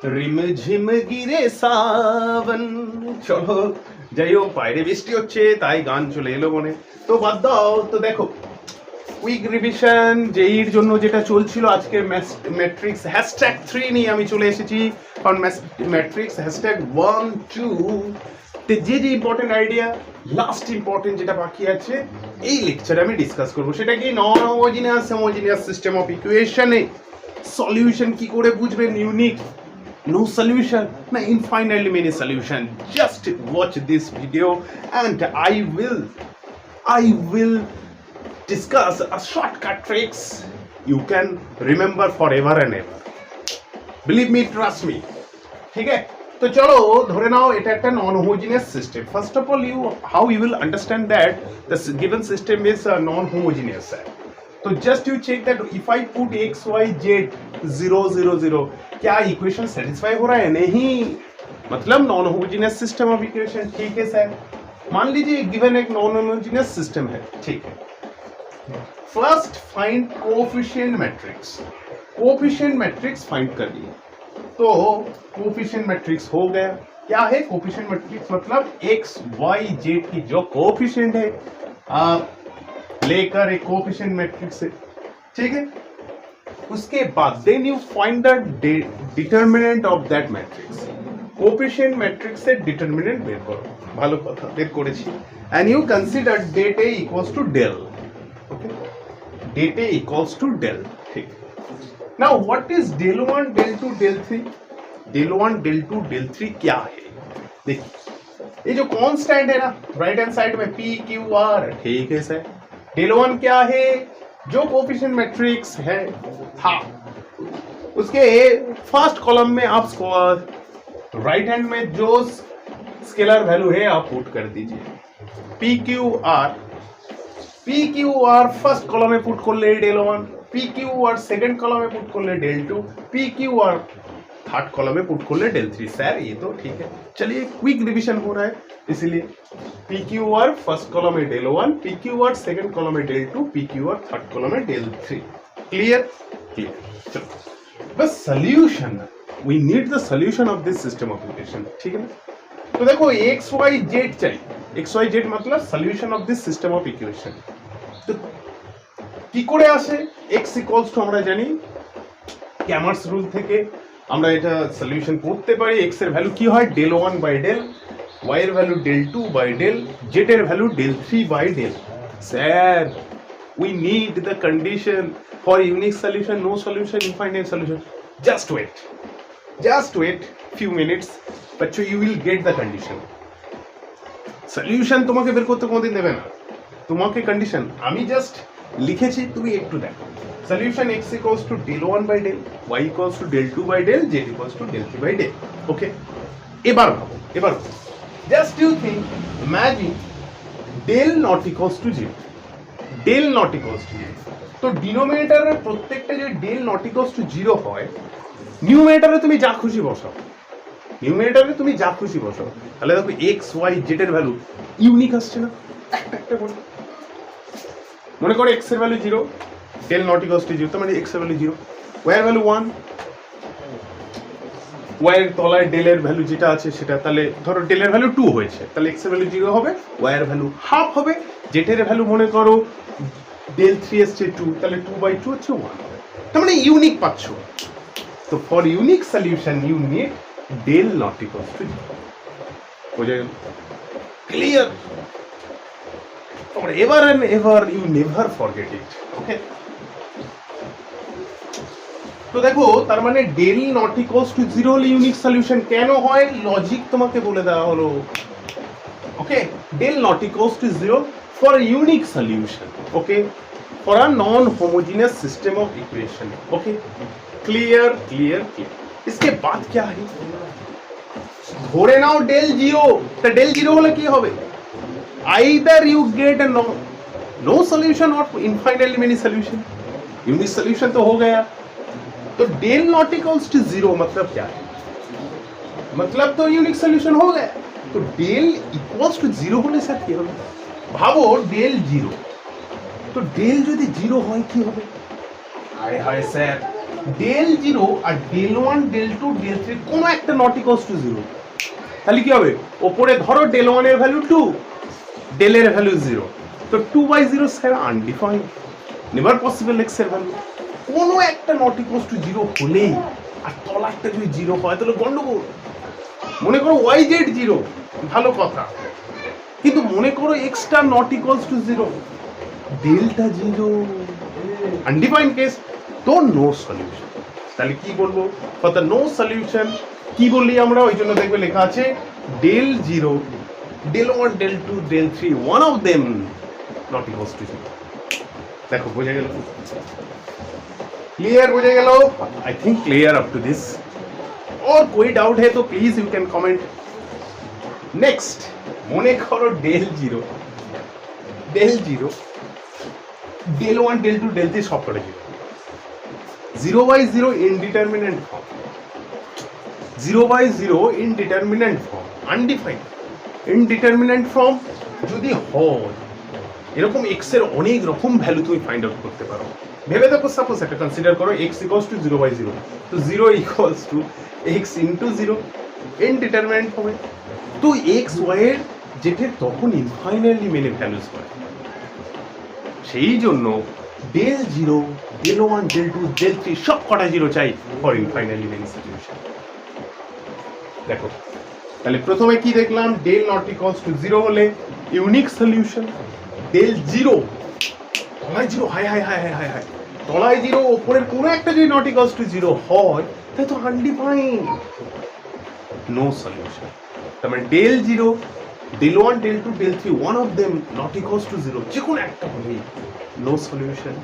রিমঝিম গিরে সাবন। চলো, যাই হোক, বাইরে বৃষ্টি হচ্ছে তাই গান চলে এলো মনে। তো বাদ দাও, তো দেখো কুইক রিভিশন যেইর জন্য যেটা চলছিল, আজকে ম্যাট্রিক্স #3 নিয়ে আমি চলে এসেছি। কারণ ম্যাট্রিক্স #1 2 যে যে ইম্পর্টেন্ট আইডিয়া, লাস্ট ইম্পর্টেন্ট যেটা বাকি আছে এই লেকচারে আমি ডিসকাস করবো, সেটা কি নন হোমোজিনিয়াস সিস্টেম অফ ইকুয়েশনে সলিউশন কি করে বুঝবেন, unique, no solution, no infinitely many solution. Just watch this video and I will discuss a shortcut tricks you can remember forever and ever. Believe me, trust me. ठीक है, तो चलो धरे नाओ এটা একটা non homogeneous system. First of all, how you will understand that the given system is non homogeneous. तो just you check that if I put x y z 0 0 0, क्या इक्वेशन सेटिस्फाई हो रहा है? नहीं, मतलब non homogeneous system of equation. ठीक है sir, मान लीजिए गिवन एक नॉन होमोजेनियस सिस्टम है, ठीक है। First find coefficient matrix. Coefficient matrix find कर लिए, तो कोएफिशिएंट मैट्रिक्स हो गया। क्या है कोएफिशिएंट मैट्रिक्स? मतलब एक्स वाई जेड की जो कोएफिशिएंट है आप लेकर एक कोएफिशिएंट मैट्रिक्स है, ठीक है। उसके बाद then you find the determinant of that matrix. Coefficient matrix से डिटरमिनेंट बेर करो, ভালো কথা বের করেছি। and you consider det a equals to del, okay, det a equals to del, ठीक। now what is del 1 del 2 del 3? del 1 del 2 del 3 क्या है? देखिए ये जो कांस्टेंट है ना राइट हैंड साइड में p q r, ठीक है सर। del 1 क्या है? जो कोएफिशिएंट मैट्रिक्स है था उसके फर्स्ट कॉलम में आप राइट हैंड में जो स्केलर वैल्यू है आप पुट कर दीजिए। P Q R first column में पुट कर ले del 1, P Q R second column में पुट कर ले del 2, P Q R third column में पुट कर ले del 3। सर ये तो ठीक है, चलिए क्विक रिवीजन हो रहा है इसलिए P Q R first column में del 1, P Q R second column में del 2, P Q R third column में del 3। क्लियर? चलो बस solution, we need the solution of this system of equation, ठीक है ना। तो देखो एक्स वाई जेड चाहिए, एक्स वाई जेड मतलब solution of this system of equation. तो কি করে আসে? x ইকুয়ালস টু আমরা জানি ক্যামার্স রুল থেকে আমরা এটা সলিউশন করতে পারি। x এর ভ্যালু কি হয়? del 1 বাই del, y এর value del 2 by del, z এর value del 3 by del। Sir we need the condition for unique solution, no solution, infinite solution. Just wait few minutes, बच्चों you will get the condition. Solution তোমাকে বের করতে কোনদিন দেবে না, তোমাকে condition আমি জাস্ট লিখেছি, তুমি একটু দেখো। Solution x equals to del 1 by del, y equals to del 2 by del, z equals to del 3 by del। Okay, এবার ভাবো, just you think, imagine del not equals to 0, del not equals to 0। তো ডিনোমিনেটরের প্রত্যেকটা যদি del not equals to 0 হয়, নিউমিনেটরে তুমি যা খুশি বসাও, তাহলে দেখো এক্স ওয়াই জেড এর ভ্যালু ইউনিক আসছে না একটা করে। মনে করো এক্স এর value 0, del not equals to 0, তার মানে এক্স এর ভ্যালু 0, ওয়াই এর ভ্যালু 1, ওয়াই এর তলায় del এর ভ্যালু যেটা আছে সেটা, তাহলে ধরো del এর ভ্যালু 2 হয়েছে, তাহলে এক্স এর ভ্যালু 0 হবে, ওয়াই এর ভ্যালু হাফ হবে, জেড এর ভ্যালু মনে করো del 3 এসছে 2, তাহলে 2/2 হচ্ছে 1 হবে। তার মানে ইউনিক পাচ্ছ। তো for unique solution you need del not equals to 0। हो जाएगा clear? forever and ever you never forget it, okay? তো দেখো তার মানে del not equals to 0 হলে ইউনিক সলিউশন কেন হয়, লজিক তোমাকে বলে দেওয়া হলো। ওকে, del not equals to 0 for a unique solution, okay, for a non homogeneous system of equation, okay? Clear? इसके बाद क्या है? ধরে নাও del 0, তা del 0 হলে কি হবে? either you get a no solution or infinitely many solution, unique solution तो हो गया। तो del not equals to 0 मतलब क्या है? मतलब तो यूनिक सॉल्यूशन हो गया। तो del equals to 0 হলে স্যার কি হবে? ভাবো del 0, তো del যদি 0 হয় কি হবে? হায় হায় স্যার ডেল জিরো আর del one del two del three কোনো একটা নট ইকুয়ালস টু জিরো, তাহলে কি হবে? ওপরে ধরো ডেল ওয়ান এর ভ্যালু 2, ডেল এর ভ্যালু 0, তো 2/0 sir undefined, never possible x এর ভ্যালু। কোনো একটা নট ইকুয়ালস টু 0 হলেই, আর তলারটা যদি 0 হয় তাহলে গন্ডগোল। মনে করো ওয়াই জেড 0, ভালো কথা, কিন্তু মনে করো extra not equals to 0, delta 0, undefined case, তো নো সলিউশন। তাহলে কি বলবো? ফর দ্য নো সলিউশন কি বললি আমরা? ওই জন্য দেখবে লেখা আছে del 0, del 1, del 2, del 3, one of them not equals to 0। দেখো বোঝা গেল? क्लियर বোঝা গেল? I think clear up to this. और कोई डाउट है तो please you can comment. Next মনে করো del 0, del 0, del 1, del 2, del 3 সব কটা 0, 0/0 indeterminate form, 0/0 indeterminate form, undefined indeterminate form যদি হয়, এরকম এক্স এর অনেক রকম ভ্যালু তুমি ফাইন্ড আউট করতে পারো। ভেবে দেখো, সাপোজ একটা কনসিডার করো এক্স ইকুয়ালস টু 0/0, তো 0 equals to x into 0, indeterminate হবে। তো এক্স ওয়াই এর যেটা তখন ইনফাইনাইটলি মেনি ভ্যালুস হয়, সেই জন্য ডেল 0, ডেল 1, ডেল 2, ডেল 3 সব কটা 0 চাই ফর ইনফাইনাইটলি মেনি সলিউশন। দেখো তাহলে প্রথমে কি দেখলাম? ডেল নট ইকুয়ালস টু 0 হলে ইউনিক সলিউশন। ডেল 0, তলায় 0, high high high high high, তলায় 0, উপরের কোনো একটা যদি নট ইকুয়ালস টু 0 হয় তাহলে তো আনডিফাইন্ড, নো সলিউশন। তার মানে del 0, del 1, del 2, del 3, one of them not equals to 0, যে কোনো একটা হলেই নো সলিউশন।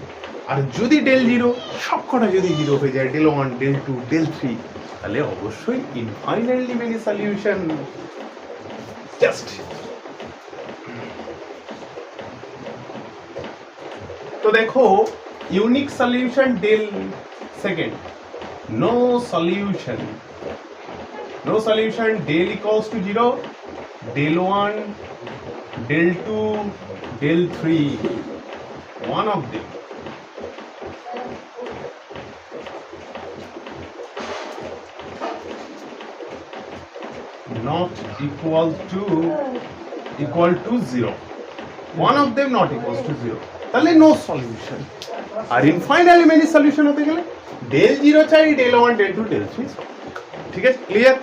আর যদি ডেল 0 সব কটা যদি 0 হয়ে যায়, ডেল 1, ডেল 2, ডেল 3, তাহলে অবশ্যই ইনফাইনাইটলি মেনি সলিউশন। জাস্ট তো দেখো unique solution del second, no solution, no solution del equals to 0, del 1, del 2, del 3, one of them not equal to 0, one of them not equals to 0, তাহলে no solution. আর infinitely many solution হতে গেলে del 0 চাই, del 1, del 2, del 3, ঠিক আছে? Clear?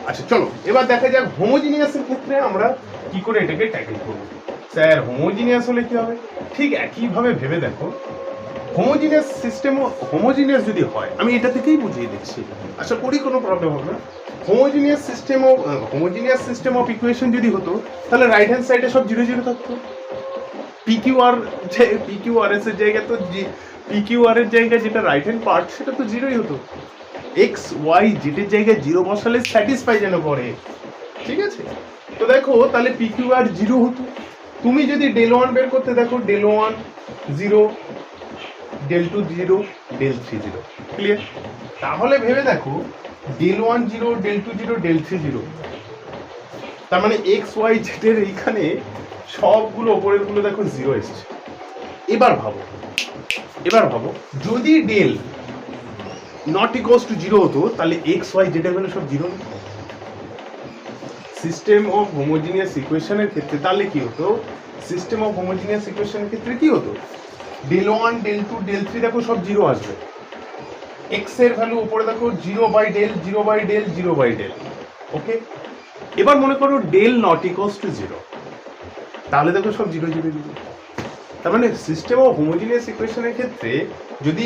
আচ্ছা চলো এবার দেখা যাক হোমোজিনিয়াসের ক্ষেত্রে আমরা কি করে এটাকে ট্যাকেল করব। স্যার হোমোজিনিয়াস হলে কি হবে? ঠিক একইভাবে ভেবে দেখো, হোমোজিনিয়াস সিস্টেমও হোমোজিনিয়াস যদি হয়, আমি এটা থেকেই বুঝিয়ে দিচ্ছি, আশা করি কোনো প্রবলেম হবে না। হোমোজিনিয়াস সিস্টেম অফ ইকুয়েশন যদি হতো, তাহলে রাইট হ্যান্ড সাইডে সব 0 0 থাকতো। PQRS এর জায়গায় তো PQR এর জায়গায় যেটা রাইট হ্যান্ড পার্ট সেটা তো 0ই হতো। এক্স ওয়াই জেডের জায়গায় 0 বসালে স্যাটিসফাই যেন করে, ঠিক আছে? তো দেখো তাহলে PQR 0 হতো। তুমি যদি ডেল 1 বের করতে দেখো, ডেল 1 0, ডেল 2 0, ডেল 3 0, ক্লিয়ার? তাহলে ভেবে দেখো ডেল 1 0, ডেল 2 0, ডেল 3 0, তার মানে এক্স ওয়াই জেডের এইখানে সবগুলো ওপরের গুলো দেখো 0 এসছে। এবার ভাবো যদি ডেল নট ইকুয়ালস টু 0 হতো, তাহলে এক্স ওয়াই জেড এর ভ্যালু সব 0 না? সিস্টেম অফ হোমোজিনিয়াস ইকুয়েশনের ক্ষেত্রে তাহলে কি হতো? সিস্টেম অফ হোমোজিনিয়াস ইকুয়েশনের ক্ষেত্রে কি হতো? ডেল 1, ডেল 2, ডেল 3 দেখো সব 0 আসবে। এক্স এর ভ্যালু উপরে দেখো 0/del, 0/del, 0/del, ওকে? এবার মনে করো ডেল নট ইকুয়ালস টু 0, তাহলে দেখো সব 0 0 0। তার মানে সিস্টেম অফ হোমোজিনিয়াস ইকুয়েশনের ক্ষেত্রে যদি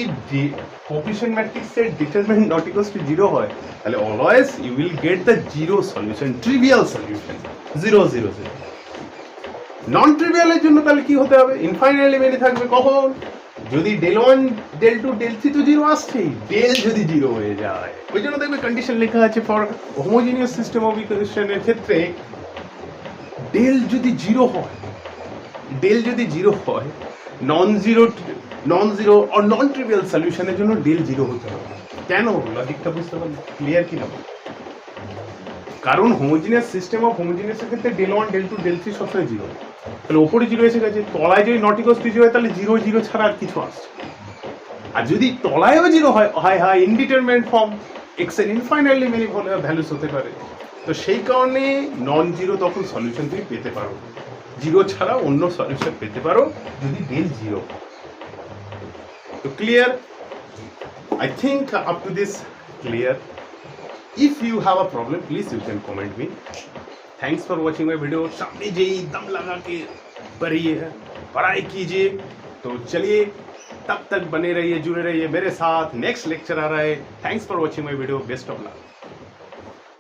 কোএফিশিয়েন্ট ম্যাট্রিক্সের ডিটারমিনেন্ট নট ইকুয়ালস টু 0 হয়, তাহলে always you will get the 0 solution, trivial solution 0 0 0। Non ট্রিভিয়ালের জন্য তাহলে কি হতে হবে? ইনফাইনাইটলি মেনি থাকবে। কখন? যদি ডেল 1, ডেল 2, ডেল 3 তো 0 আসছেই, ডেল যদি 0 হয়ে যায়, ওই জন্য দেখবে কন্ডিশন লেখা আছে ফর হোমোজিনিয়াস সিস্টেম অফ ইকুয়েশনের ক্ষেত্রে ডেল যদি 0 হয়, নন জিরো আর নন ট্রিভিয়াল সলিউশনের জন্য ডেল 0 হতে হবে। কেন? লজিকটা বুঝতে পারলে? ক্লিয়ার কি না? কারণ হোমোজিনিয়াস সিস্টেম অফ হোমোজিনিয়াসের ক্ষেত্রে ডেল 1, ডেল 2, ডেল 3 সবসময় 0, তাহলে ওপরে 0 এসে গেছে, তলায় যদি নট ইকুয়ালস টু 0 হয় তাহলে 0 0 ছাড়া আর কিছু আসছে। আর যদি তলায়ও জিরো হয় হয় হয় ইনডিটারমিনেট ফর্ম এক্স এর ইনফাইনাইটলি মেনি ভ্যালুস হতে পারে। তো সেই কারণে নন জিরো তখন সলিউশন তুমি পেতে পারো, জিরো ছাড়া অন্য সলিউশন পেতে পারো যদি ডেল জিরো। তো clear? I think up to this clear. If you have a problem, please you can comment me. Thanks for watching my video. सामने जे दम लगा के पढ़िए, पढ़ाई कीजिए। तो चलिए तब तक बने रहिए, जुड़े रहिए मेरे साथ। नेक्स्ट लेक्चर आ रहा है। Thanks for watching my video. Best of luck.